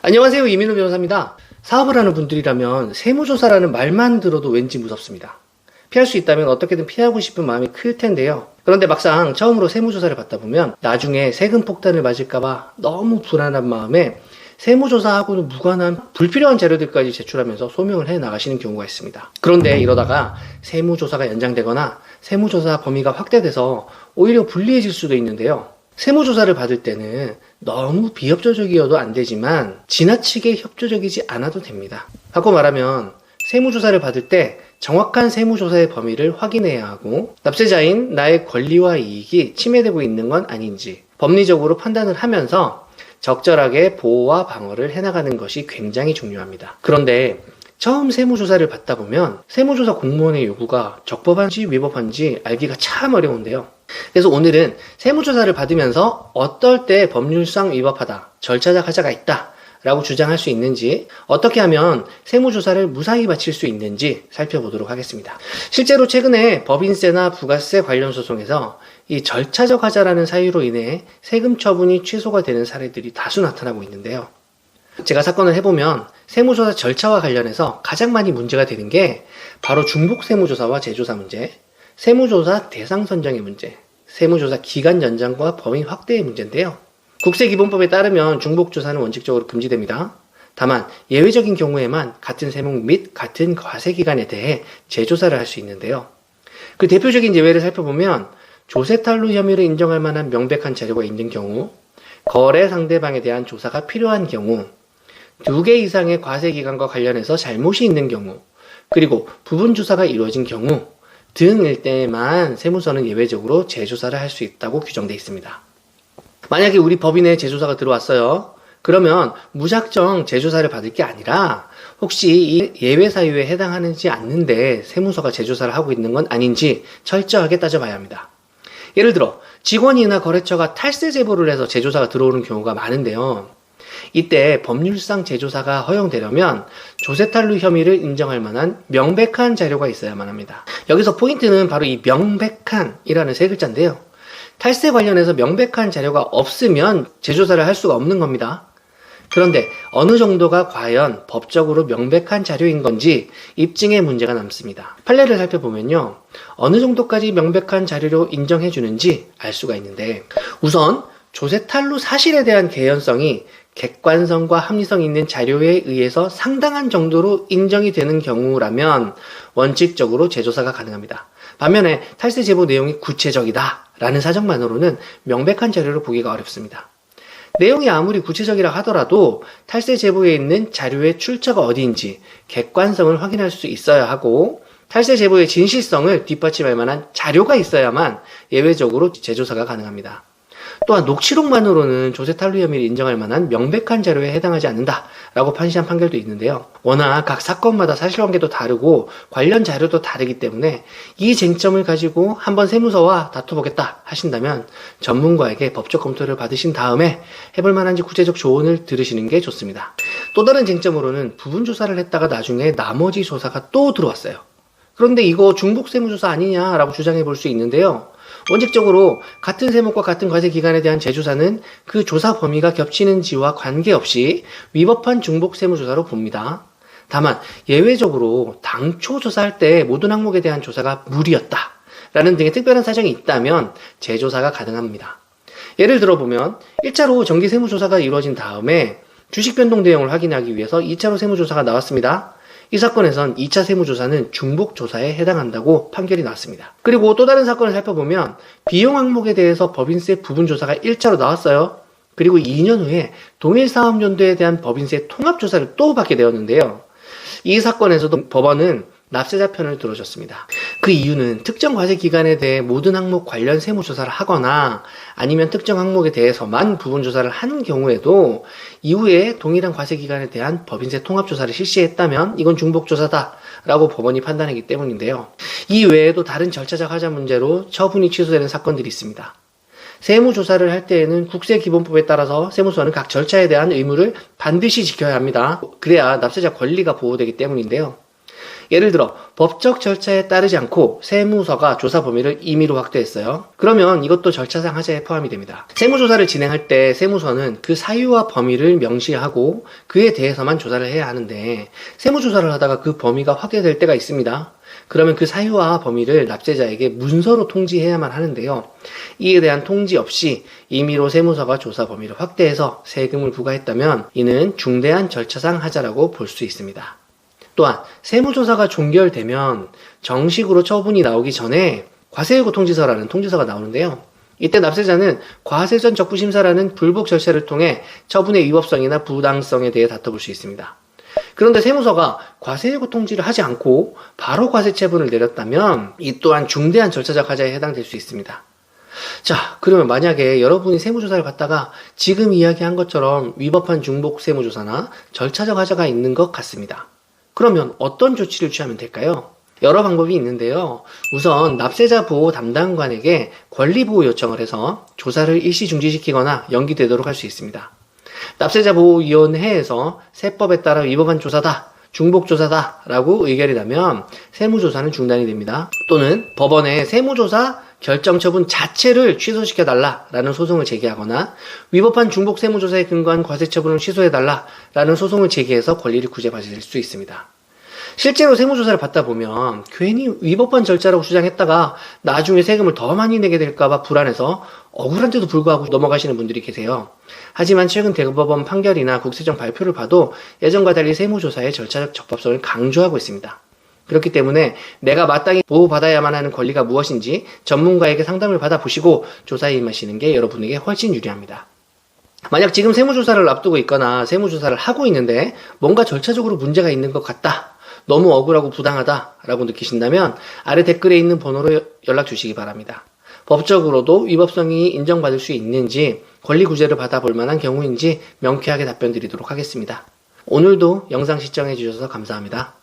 안녕하세요. 이민우 변호사입니다. 사업을 하는 분들이라면 세무조사라는 말만 들어도 왠지 무섭습니다. 피할 수 있다면 어떻게든 피하고 싶은 마음이 클 텐데요. 그런데 막상 처음으로 세무조사를 받다 보면 나중에 세금 폭탄을 맞을까봐 너무 불안한 마음에 세무조사하고는 무관한 불필요한 자료들까지 제출하면서 소명을 해 나가시는 경우가 있습니다. 그런데 이러다가 세무조사가 연장되거나 세무조사 범위가 확대돼서 오히려 불리해질 수도 있는데요. 세무조사를 받을 때는 너무 비협조적이어도 안 되지만 지나치게 협조적이지 않아도 됩니다. 바꿔 말하면 세무조사를 받을 때 정확한 세무조사의 범위를 확인해야 하고 납세자인 나의 권리와 이익이 침해되고 있는 건 아닌지 법리적으로 판단을 하면서 적절하게 보호와 방어를 해나가는 것이 굉장히 중요합니다. 그런데 처음 세무조사를 받다 보면 세무조사 공무원의 요구가 적법한지 위법한지 알기가 참 어려운데요. 그래서 오늘은 세무조사를 받으면서 어떨 때 법률상 위법하다, 절차적 하자가 있다 라고 주장할 수 있는지, 어떻게 하면 세무조사를 무사히 마칠 수 있는지 살펴보도록 하겠습니다. 실제로 최근에 법인세나 부가세 관련 소송에서 이 절차적 하자라는 사유로 인해 세금 처분이 취소가 되는 사례들이 다수 나타나고 있는데요. 제가 사건을 해보면 세무조사 절차와 관련해서 가장 많이 문제가 되는 게 바로 중복 세무조사와 재조사 문제, 세무조사 대상 선정의 문제, 세무조사 기간 연장과 범위 확대의 문제인데요. 국세기본법에 따르면 중복조사는 원칙적으로 금지됩니다. 다만 예외적인 경우에만 같은 세목 및 같은 과세기간에 대해 재조사를 할 수 있는데요. 그 대표적인 예외를 살펴보면 조세탈루 혐의를 인정할 만한 명백한 자료가 있는 경우, 거래 상대방에 대한 조사가 필요한 경우, 2개 이상의 과세기간과 관련해서 잘못이 있는 경우, 그리고 부분조사가 이루어진 경우 등일 때에만 세무서는 예외적으로 재조사를 할 수 있다고 규정되어 있습니다. 만약에 우리 법인에 재조사가 들어왔어요. 그러면 무작정 재조사를 받을 게 아니라 혹시 이 예외 사유에 해당하지 않는데 세무서가 재조사를 하고 있는 건 아닌지 철저하게 따져봐야 합니다. 예를 들어 직원이나 거래처가 탈세 제보를 해서 재조사가 들어오는 경우가 많은데요. 이때 법률상 재조사가 허용되려면 조세탈루 혐의를 인정할 만한 명백한 자료가 있어야만 합니다. 여기서 포인트는 바로 이 명백한이라는 세 글자인데요. 탈세 관련해서 명백한 자료가 없으면 재조사를 할 수가 없는 겁니다. 그런데 어느 정도가 과연 법적으로 명백한 자료인 건지 입증에 문제가 남습니다. 판례를 살펴보면요. 어느 정도까지 명백한 자료로 인정해 주는지 알 수가 있는데, 우선 조세탈루 사실에 대한 개연성이 객관성과 합리성 있는 자료에 의해서 상당한 정도로 인정이 되는 경우라면 원칙적으로 재조사가 가능합니다. 반면에 탈세 제보 내용이 구체적이다 라는 사정만으로는 명백한 자료를 보기가 어렵습니다. 내용이 아무리 구체적이라 하더라도 탈세 제보에 있는 자료의 출처가 어디인지 객관성을 확인할 수 있어야 하고, 탈세 제보의 진실성을 뒷받침할 만한 자료가 있어야만 예외적으로 재조사가 가능합니다. 또한 녹취록만으로는 조세탈루 혐의를 인정할 만한 명백한 자료에 해당하지 않는다라고 판시한 판결도 있는데요. 워낙 각 사건마다 사실관계도 다르고 관련 자료도 다르기 때문에 이 쟁점을 가지고 한번 세무서와 다퉈보겠다 하신다면 전문가에게 법적 검토를 받으신 다음에 해볼 만한지 구체적 조언을 들으시는 게 좋습니다. 또 다른 쟁점으로는 부분조사를 했다가 나중에 나머지 조사가 또 들어왔어요. 그런데 이거 중복 세무조사 아니냐라고 주장해 볼 수 있는데요. 원칙적으로 같은 세목과 같은 과세 기간에 대한 재조사는 그 조사 범위가 겹치는지와 관계없이 위법한 중복 세무조사로 봅니다. 다만 예외적으로 당초 조사할 때 모든 항목에 대한 조사가 무리였다 라는 등의 특별한 사정이 있다면 재조사가 가능합니다. 예를 들어보면 1차로 정기 세무조사가 이루어진 다음에 주식 변동 내용을 확인하기 위해서 2차로 세무조사가 나왔습니다. 이 사건에선 2차 세무조사는 중복조사에 해당한다고 판결이 나왔습니다. 그리고 또 다른 사건을 살펴보면 비용 항목에 대해서 법인세 부분조사가 1차로 나왔어요. 그리고 2년 후에 동일 사업연도에 대한 법인세 통합조사를 또 받게 되었는데요. 이 사건에서도 법원은 납세자 편을 들어줬습니다. 그 이유는 특정 과세 기간에 대해 모든 항목 관련 세무조사를 하거나 아니면 특정 항목에 대해서만 부분조사를 한 경우에도 이후에 동일한 과세 기간에 대한 법인세 통합조사를 실시했다면 이건 중복조사다 라고 법원이 판단하기 때문인데요. 이 외에도 다른 절차적 하자 문제로 처분이 취소되는 사건들이 있습니다. 세무조사를 할 때에는 국세기본법에 따라서 세무서는 각 절차에 대한 의무를 반드시 지켜야 합니다. 그래야 납세자 권리가 보호되기 때문인데요. 예를 들어 법적 절차에 따르지 않고 세무서가 조사 범위를 임의로 확대했어요. 그러면 이것도 절차상 하자에 포함이 됩니다. 세무조사를 진행할 때 세무서는 그 사유와 범위를 명시하고 그에 대해서만 조사를 해야 하는데 세무조사를 하다가 그 범위가 확대될 때가 있습니다. 그러면 그 사유와 범위를 납세자에게 문서로 통지해야만 하는데요. 이에 대한 통지 없이 임의로 세무서가 조사 범위를 확대해서 세금을 부과했다면 이는 중대한 절차상 하자라고 볼 수 있습니다. 또한 세무조사가 종결되면 정식으로 처분이 나오기 전에 과세예고 통지서라는 통지서가 나오는데요. 이때 납세자는 과세전 적부심사라는 불복 절차를 통해 처분의 위법성이나 부당성에 대해 다퉈볼 수 있습니다. 그런데 세무서가 과세예고 통지를 하지 않고 바로 과세처분을 내렸다면 이 또한 중대한 절차적 하자에 해당될 수 있습니다. 자, 그러면 만약에 여러분이 세무조사를 받다가 지금 이야기한 것처럼 위법한 중복 세무조사나 절차적 하자가 있는 것 같습니다. 그러면 어떤 조치를 취하면 될까요? 여러 방법이 있는데요. 우선 납세자 보호 담당관에게 권리보호 요청을 해서 조사를 일시 중지시키거나 연기되도록 할 수 있습니다. 납세자보호위원회에서 세법에 따라 위법한 조사다, 중복조사다 라고 의결이 나면 세무조사는 중단이 됩니다. 또는 법원에 세무조사 결정 처분 자체를 취소시켜달라라는 소송을 제기하거나 위법한 중복 세무조사에 근거한 과세처분을 취소해달라라는 소송을 제기해서 권리를 구제받을 수 있습니다. 실제로 세무조사를 받다 보면 괜히 위법한 절차라고 주장했다가 나중에 세금을 더 많이 내게 될까봐 불안해서 억울한데도 불구하고 넘어가시는 분들이 계세요. 하지만 최근 대법원 판결이나 국세청 발표를 봐도 예전과 달리 세무조사의 절차적 적법성을 강조하고 있습니다. 그렇기 때문에 내가 마땅히 보호받아야만 하는 권리가 무엇인지 전문가에게 상담을 받아보시고 조사에 임하시는 게 여러분에게 훨씬 유리합니다. 만약 지금 세무조사를 앞두고 있거나 세무조사를 하고 있는데 뭔가 절차적으로 문제가 있는 것 같다, 너무 억울하고 부당하다라고 느끼신다면 아래 댓글에 있는 번호로 연락 주시기 바랍니다. 법적으로도 위법성이 인정받을 수 있는지, 권리 구제를 받아볼 만한 경우인지 명쾌하게 답변 드리도록 하겠습니다. 오늘도 영상 시청해 주셔서 감사합니다.